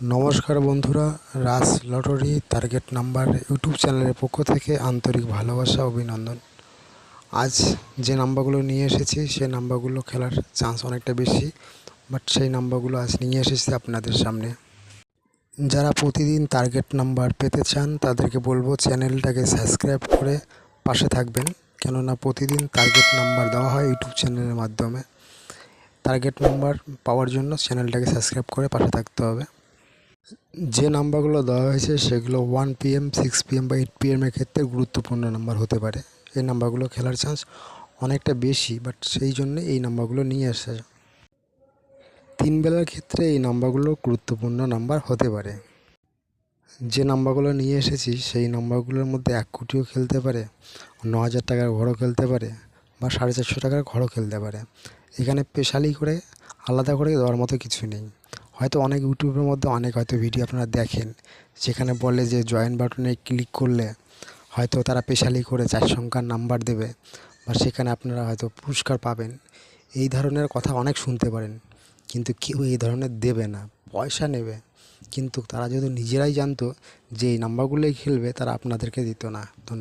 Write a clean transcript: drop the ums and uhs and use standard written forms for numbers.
নমস্কার বন্ধুরা, রাজ lottery target number YouTube চ্যানেলের পক্ষ থেকে আন্তরিক ভালোবাসা অভিনন্দন। আজ যে নাম্বারগুলো নিয়ে এসেছি সেই নাম্বারগুলো খেলার চান্স অনেকটা বেশি, বাট সেই নাম্বারগুলো আজ নিয়ে এসেছি আপনাদের সামনে। যারা প্রতিদিন টার্গেট নাম্বার পেতে চান তাদেরকে বলবো চ্যানেলটাকে সাবস্ক্রাইব করে পাশে থাকবেন, কেননা প্রতিদিন টার্গেট নাম্বার দেওয়া হয় ইউটিউব চ্যানেলের মাধ্যমে। টার্গেট নাম্বার পাওয়ার জন্য চ্যানেলটাকে সাবস্ক্রাইব করে পাশে থাকতে হবে। যে নাম্বারগুলো দেওয়া হয়েছে সেগুলো 1 PM, 6 PM বা 8 PM এর ক্ষেত্রে গুরুত্বপূর্ণ নাম্বার হতে পারে। এই নাম্বারগুলো খেলার চান্স অনেকটা বেশি, বাট সেই জন্য এই নাম্বারগুলো নিয়ে আসে। 3 বেলার ক্ষেত্রে এই নাম্বারগুলো গুরুত্বপূর্ণ নাম্বার হতে পারে। যে নাম্বারগুলো নিয়ে এসেছি সেই নাম্বারগুলোর মধ্যে 1 কোটিও খেলতে পারে, 9,000 টাকার ঘরও খেলতে পারে, বা 450 টাকার ঘরও খেলতে পারে। এখানে স্পেশালি করে আলাদা করে দেওয়ার মতো কিছু নেই। হয়তো অনেক ইউটিউবের মধ্যে অনেক হয়তো ভিডিও আপনারা দেখেন, যেখানে বলে যে জয়েন বাটনে ক্লিক করলে হয়তো তারা স্পেশালি করে 4 সংখ্যার নাম্বার দেবে, বা সেখানে আপনারা হয়তো পুরস্কার পাবেন। এই ধরনের কথা অনেক শুনতে পারেন, কিন্তু কেউ এই ধরনের দেবে না, পয়সা নেবে। কিন্তু তারা যদি নিজেরাই জানতো যে এই নাম্বারগুলোই খেলবে, তারা আপনাদেরকে দিত না। ধন্যবাদ।